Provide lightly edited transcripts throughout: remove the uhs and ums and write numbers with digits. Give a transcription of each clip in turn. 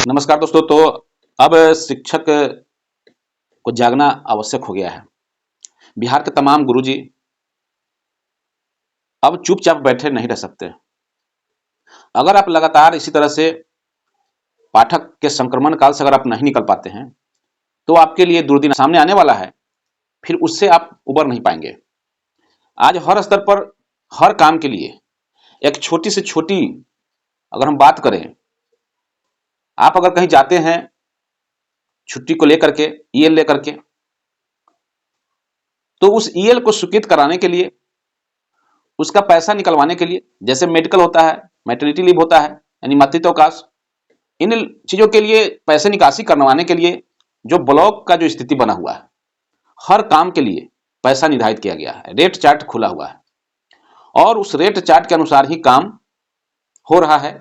नमस्कार दोस्तों। तो अब शिक्षक को जागना आवश्यक हो गया है। बिहार के तमाम गुरुजी अब चुपचाप बैठे नहीं रह सकते। अगर आप लगातार इसी तरह से पाठक के संक्रमण काल से अगर आप नहीं निकल पाते हैं तो आपके लिए दुर्दिन सामने आने वाला है। फिर उससे आप उबर नहीं पाएंगे। आज हर स्तर पर हर काम के लिए एक छोटी से छोटी अगर हम बात करें, आप अगर कहीं जाते हैं छुट्टी को लेकर के, ईएल लेकर के, तो उस ईएल को स्वीकृत कराने के लिए, उसका पैसा निकलवाने के लिए, जैसे मेडिकल होता है, मैटरनिटी लीव होता है यानी मातृत्व अवकाश, इन चीजों के लिए पैसे निकासी करवाने के लिए जो ब्लॉक का जो स्थिति बना हुआ है, हर काम के लिए पैसा निर्धारित किया गया है, रेट चार्ट खुला हुआ है और उस रेट चार्ट के अनुसार ही काम हो रहा है।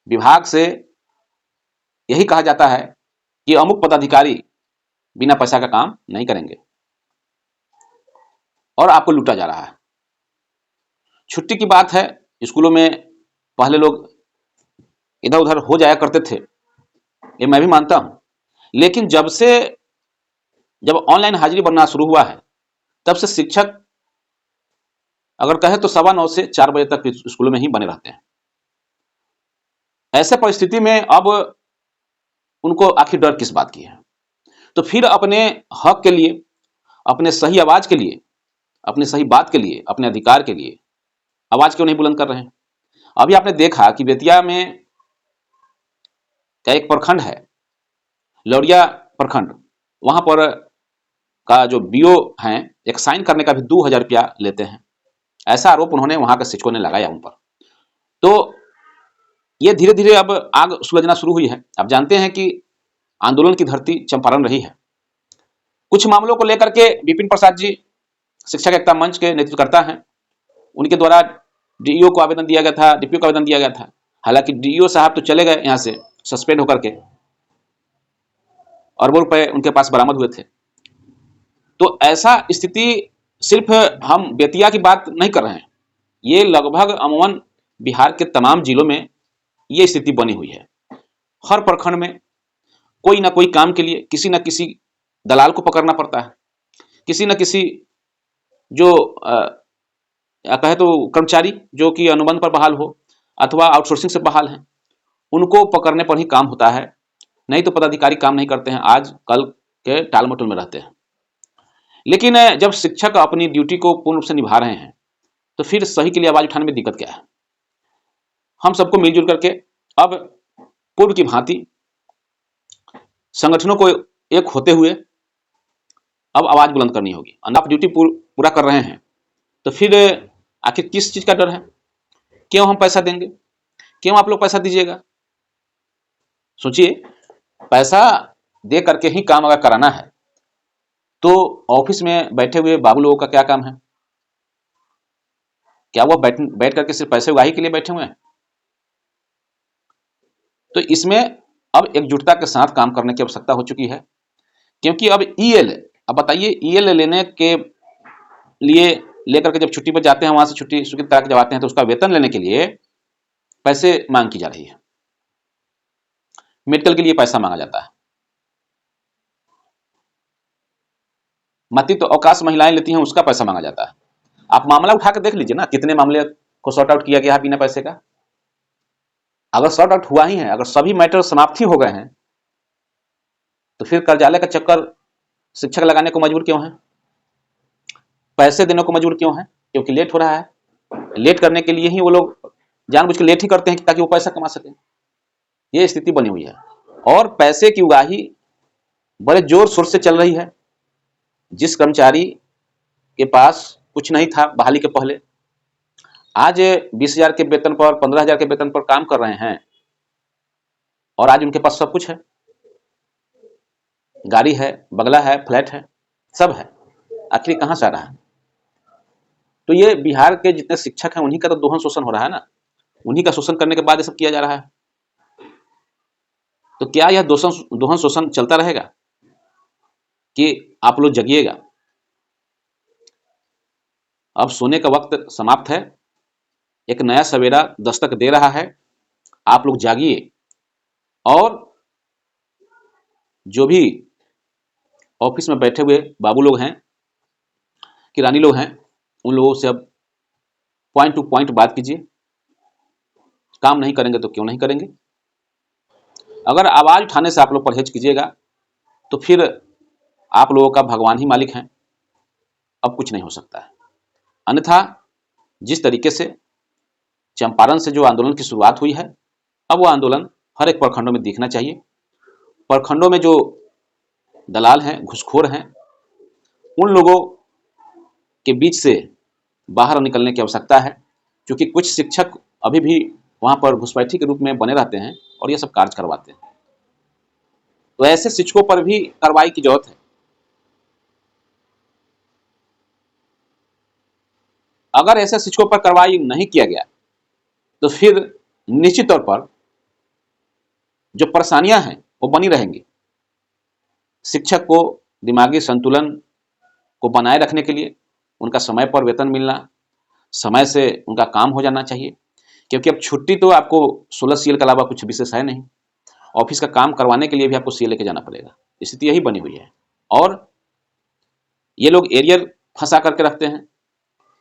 विभाग से यही कहा जाता है कि अमुक पदाधिकारी बिना पैसा का काम नहीं करेंगे और आपको लूटा जा रहा है। छुट्टी की बात है, स्कूलों में पहले लोग इधर उधर हो जाया करते थे, ये मैं भी मानता हूं, लेकिन जब ऑनलाइन हाजिरी बनना शुरू हुआ है तब से शिक्षक अगर कहे तो 9:15 से 4 बजे तक स्कूलों में ही बने रहते हैं। ऐसे परिस्थिति में अब उनको आखिर डर किस बात की है? तो फिर अपने हक के लिए, अपने सही आवाज के लिए, अपने सही बात के लिए, अपने अधिकार के लिए आवाज क्यों नहीं बुलंद कर रहे हैं? अभी आपने देखा कि बेतिया में का एक प्रखंड है, लौरिया प्रखंड, वहां पर का जो बीओ हैं एक साइन करने का भी 2000 रुपया लेते हैं। ऐसा आरोप उन्होंने वहां के शिक्षकों ने लगाया उन पर। तो ये धीरे धीरे अब आग सुलझना शुरू हुई है। आप जानते हैं कि आंदोलन की धरती चंपारण रही है। कुछ मामलों को लेकर के विपिन प्रसाद जी शिक्षक एकता मंच के नेतृत्वकर्ता हैं, उनके द्वारा डीईओ को आवेदन दिया गया था, डीपीओ को आवेदन दिया गया था। हालांकि डीईओ साहब तो चले गए यहाँ से सस्पेंड होकर के, अरबों रुपए उनके पास बरामद हुए थे। तो ऐसा स्थिति सिर्फ हम बेतिया की बात नहीं कर रहे हैं, ये लगभग अमूमन बिहार के तमाम जिलों में ये स्थिति बनी हुई है। हर प्रखंड में कोई ना कोई काम के लिए किसी न किसी दलाल को पकड़ना पड़ता है, किसी न किसी जो कहे तो कर्मचारी जो कि अनुबंध पर बहाल हो अथवा आउटसोर्सिंग से बहाल हैं, उनको पकड़ने पर ही काम होता है, नहीं तो पदाधिकारी काम नहीं करते हैं, आज कल के टाल मटोल में रहते हैं। लेकिन जब शिक्षक अपनी ड्यूटी को पूर्ण रूप से निभा रहे हैं तो फिर सही के लिए आवाज उठाने में दिक्कत क्या है? हम सबको मिलजुल करके अब पूर्व की भांति संगठनों को एक होते हुए अब आवाज बुलंद करनी होगी। आप ड्यूटी पूरा कर रहे हैं तो फिर आखिर किस चीज का डर है? क्यों हम पैसा देंगे? क्यों आप लोग पैसा दीजिएगा? सोचिए, पैसा दे करके ही काम अगर कराना है तो ऑफिस में बैठे हुए बाबू लोगों का क्या काम है? क्या वो बैठ करके सिर्फ पैसे उगाही के लिए बैठे हुए हैं? तो इसमें अब एकजुटता के साथ काम करने की आवश्यकता हो चुकी है, क्योंकि अब ईएल, अब बताइए, ईएल लेने के लिए लेकर के जब छुट्टी पर जाते हैं, वहां से छुट्टी स्वीकृत करा के जब आते हैं तो उसका वेतन लेने के लिए पैसे मांग की जा रही है। मेडिकल के लिए पैसा मांगा जाता है, मातृत्व अवकाश महिलाएं लेती हैं उसका पैसा मांगा जाता है। आप मामला उठा कर देख लीजिए ना, कितने मामले को सॉर्ट आउट किया गया है बिना पैसे का। अगर सॉर्ट आउट हुआ ही है, अगर सभी मैटर समाप्ति हो गए हैं, तो फिर कार्यालय का चक्कर शिक्षक लगाने को मजबूर क्यों है? पैसे देने को मजबूर क्यों है? क्योंकि लेट हो रहा है। लेट करने के लिए ही वो लोग जानबूझ के लेट ही करते हैं ताकि वो पैसा कमा सकें। ये स्थिति बनी हुई है और पैसे की उगाही बड़े जोर शोर से चल रही है। जिस कर्मचारी के पास कुछ नहीं था बहाली के पहले, आज 20,000 के वेतन पर, 15,000 के वेतन पर काम कर रहे हैं और आज उनके पास सब कुछ है, गाड़ी है, बंगला है, फ्लैट है, सब है। आखिर कहां से आ रहा है? तो ये बिहार के जितने शिक्षक हैं उन्हीं का तो दोहन शोषण हो रहा है ना, उन्हीं का शोषण करने के बाद ये सब किया जा रहा है। तो क्या यह दोहन शोषण चलता रहेगा कि आप लोग जगिएगा? अब सोने का वक्त समाप्त है, एक नया सवेरा दस्तक दे रहा है। आप लोग जागिए और जो भी ऑफिस में बैठे हुए बाबू लोग हैं, किरानी लोग हैं, उन लोगों से अब पॉइंट टू पॉइंट बात कीजिए। काम नहीं करेंगे तो क्यों नहीं करेंगे। अगर आवाज़ उठाने से आप लोग परहेज कीजिएगा तो फिर आप लोगों का भगवान ही मालिक हैं, अब कुछ नहीं हो सकता है। अन्यथा जिस तरीके से चंपारण से जो आंदोलन की शुरुआत हुई है, अब वो आंदोलन हर एक प्रखंडों में दिखना चाहिए। प्रखंडों में जो दलाल हैं, घुसखोर हैं, उन लोगों के बीच से बाहर निकलने की आवश्यकता है, क्योंकि कुछ शिक्षक अभी भी वहाँ पर घुसपैठी के रूप में बने रहते हैं और ये सब कार्य करवाते हैं। तो ऐसे शिक्षकों पर भी कार्रवाई की जरूरत है। अगर ऐसे शिक्षकों पर कार्रवाई नहीं किया गया तो फिर निश्चित तौर पर जो परेशानियां हैं वो बनी रहेंगी। शिक्षक को दिमागी संतुलन को बनाए रखने के लिए उनका समय पर वेतन मिलना, समय से उनका काम हो जाना चाहिए, क्योंकि अब छुट्टी तो आपको 16 सीएल के अलावा कुछ विशेष है नहीं। ऑफिस का काम करवाने के लिए भी आपको सीएल लेके जाना पड़ेगा। स्थिति यही बनी हुई है और ये लोग एरियर फंसा करके रखते हैं,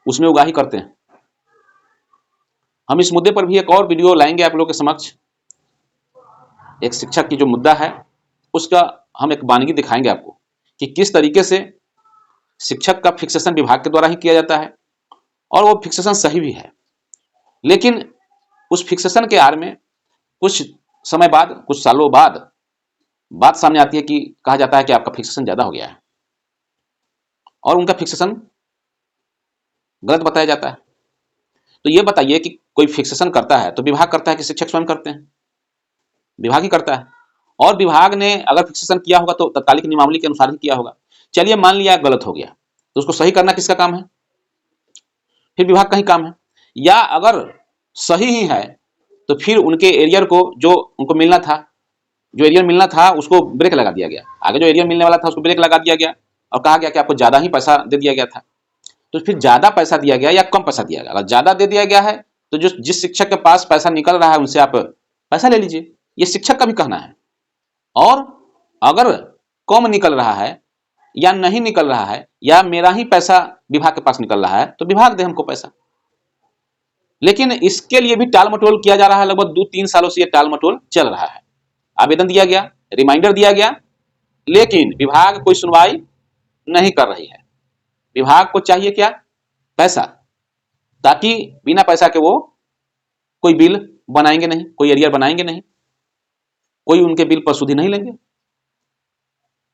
उसमें उगाही करते हैं। हम इस मुद्दे पर भी एक और वीडियो लाएंगे आप लोगों के समक्ष। एक शिक्षक की जो मुद्दा है उसका हम एक वानगी दिखाएंगे आपको कि किस तरीके से शिक्षक का फिक्सेशन विभाग के द्वारा ही किया जाता है और वो फिक्सेशन सही भी है, लेकिन उस फिक्सेशन के आड़ में कुछ समय बाद, कुछ सालों बाद बात सामने आती है कि कहा जाता है कि आपका फिक्सेशन ज़्यादा हो गया है और उनका फिक्सेशन गलत बताया जाता है। तो ये बताइए कि कोई फिक्सेशन करता है तो विभाग करता है कि शिक्षक स्वयं करते हैं? विभाग ही करता है। और विभाग ने अगर फिक्सेशन किया होगा तो तत्कालिक नियमावली के अनुसार ही किया होगा। चलिए मान लिया गलत हो गया तो उसको सही करना किसका काम है? फिर विभाग का ही काम है। या अगर सही ही है तो फिर उनके एरियर को जो उनको मिलना था, जो एरियर मिलना था उसको ब्रेक लगा दिया गया। आगे जो एरियर मिलने वाला था उसको ब्रेक लगा दिया गया और कहा गया कि आपको ज़्यादा ही पैसा दे दिया गया था। तो फिर ज़्यादा पैसा दिया गया या कम पैसा दिया गया? अगर ज़्यादा दे दिया गया है तो जो जिस शिक्षक के पास पैसा निकल रहा है उनसे आप पैसा ले लीजिए, ये शिक्षक का भी कहना है। और अगर कम निकल रहा है या नहीं निकल रहा है या मेरा ही पैसा विभाग के पास निकल रहा है तो विभाग दे हमको पैसा। लेकिन इसके लिए भी टाल मटोल किया जा रहा है। लगभग 2-3 सालों से ये टाल मटोल चल रहा है। आवेदन दिया गया, रिमाइंडर दिया गया, लेकिन विभाग कोई सुनवाई नहीं कर रही है। विभाग को चाहिए क्या? पैसा, ताकि बिना पैसा के वो कोई बिल बनाएंगे नहीं, कोई एरियर बनाएंगे नहीं, कोई उनके बिल पर सुधि नहीं लेंगे।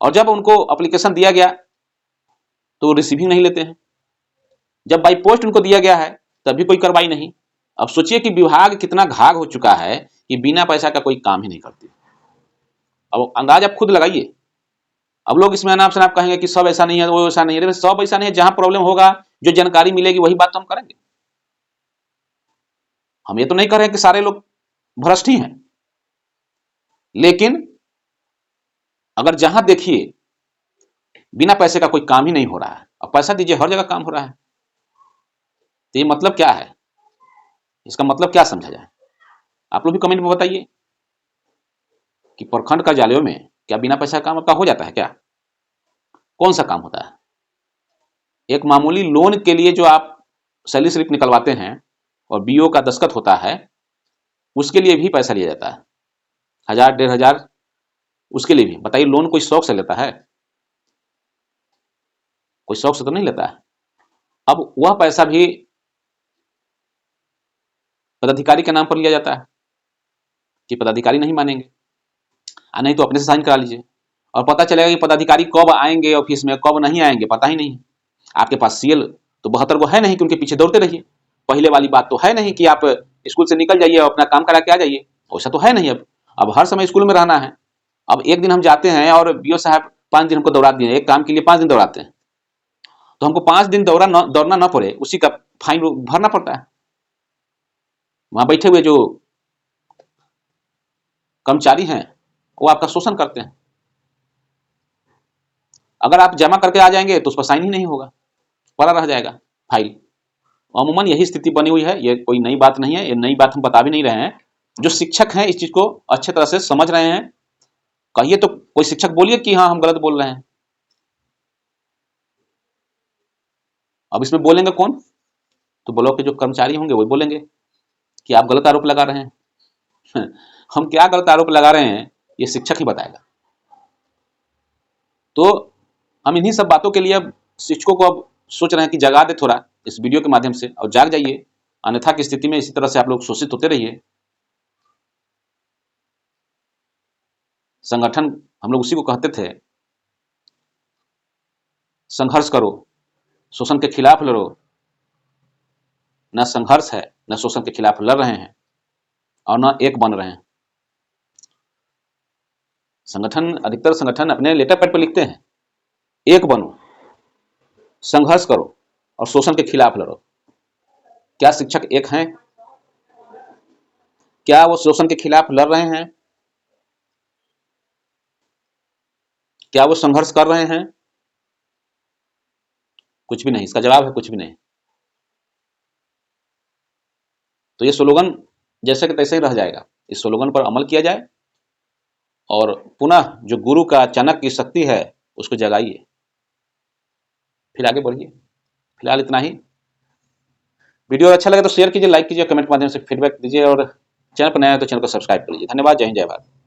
और जब उनको एप्लीकेशन दिया गया तो वो रिसीविंग नहीं लेते हैं। जब बाई पोस्ट उनको दिया गया है तभी कोई कार्रवाई नहीं। अब सोचिए कि विभाग कितना घाघ हो चुका है कि बिना पैसा का कोई काम ही नहीं करती। अब अंदाज आप खुद लगाइए। अब लोग इसमें अनाप शनाप कहेंगे कि सब ऐसा नहीं है, वो ऐसा नहीं है। सब ऐसा नहीं है, जहां प्रॉब्लम होगा, जो जानकारी मिलेगी वही बात तो हम करेंगे। हम ये तो नहीं कह रहे कि सारे लोग भ्रष्ट ही हैं, लेकिन अगर जहां देखिए बिना पैसे का कोई काम ही नहीं हो रहा है, अब पैसा दीजिए हर जगह काम हो रहा है, तो ये मतलब क्या है? इसका मतलब क्या समझा जाए? आप लोग भी कमेंट में बताइए कि प्रखंड कार्यालयों में क्या बिना पैसा काम आपका हो जाता है क्या? कौन सा काम होता है? एक मामूली लोन के लिए जो आप सैलरी स्लिप निकलवाते हैं और बीओ का दस्तखत होता है, उसके लिए भी पैसा लिया जाता है, 1000-1500। उसके लिए भी बताइए, लोन कोई शौक से लेता है? कोई शौक से तो नहीं लेता है। अब वह पैसा भी पदाधिकारी के नाम पर लिया जाता है कि पदाधिकारी नहीं मानेंगे, नहीं तो अपने से साइन करा लीजिए। और पता चलेगा कि पदाधिकारी कब आएंगे ऑफिस में, कब नहीं आएंगे, पता ही नहीं। आपके पास सीएल तो 72 को है नहीं कि उनके पीछे दौड़ते रहिए। पहले वाली बात तो है नहीं कि आप स्कूल से निकल जाइए और अपना काम करा के आ जाइए, वैसा तो है नहीं। अब हर समय स्कूल में रहना है। अब एक दिन हम जाते हैं और बीओ साहब 5 दिन हमको दौड़ा दिए, एक काम के लिए 5 दिन दौड़ाते हैं, तो हमको 5 दिन दौड़ना न पड़े, उसी का फाइन भरना पड़ता है। वहां बैठे हुए जो कर्मचारी हैं वो आपका शोषण करते हैं। अगर आप जमा करके आ जाएंगे तो उस पर साइन ही नहीं होगा, पड़ा रह जाएगा फाइल। अमूमन यही स्थिति बनी हुई है। ये कोई नई बात नहीं है, ये नई बात हम बता भी नहीं रहे हैं। जो शिक्षक हैं इस चीज को अच्छे तरह से समझ रहे हैं कहिए तो, कोई शिक्षक बोलिए कि हाँ हम गलत बोल रहे हैं। अब इसमें बोलेंगे कौन? तो ब्लॉक के जो कर्मचारी होंगे वो बोलेंगे कि आप गलत आरोप लगा रहे हैं। हम क्या गलत आरोप लगा रहे हैं ये शिक्षक ही बताएगा। तो हम इन्हीं सब बातों के लिए अब शिक्षकों को अब सोच रहे हैं कि जगा दे थोड़ा इस वीडियो के माध्यम से, और जाग जाइए, अन्यथा की स्थिति में इसी तरह से आप लोग शोषित होते रहिए। संगठन, हम लोग उसी को कहते थे, संघर्ष करो, शोषण के खिलाफ लड़ो। न संघर्ष है, न शोषण के खिलाफ लड़ रहे हैं, और न एक बन रहे हैं। संगठन, अधिकतर संगठन अपने लेटर पैड पर लिखते हैं एक बनो, संघर्ष करो और शोषण के खिलाफ लड़ो। क्या शिक्षक एक हैं? क्या वो शोषण के खिलाफ लड़ रहे हैं? क्या वो संघर्ष कर रहे हैं? कुछ भी नहीं। इसका जवाब है कुछ भी नहीं। तो ये स्लोगन जैसे कि तैसे ही रह जाएगा। इस स्लोगन पर अमल किया जाए और पुनः जो गुरु का चाणक्य की शक्ति है उसको जगाइए, फिर आगे बढ़िए। फिलहाल इतना ही। वीडियो अच्छा लगे तो शेयर कीजिए, लाइक कीजिए, कमेंट के माध्यम से फीडबैक दीजिए, और चैनल पर नया है तो चैनल को सब्सक्राइब कर लीजिए। धन्यवाद। जय हिंद, जय भारत।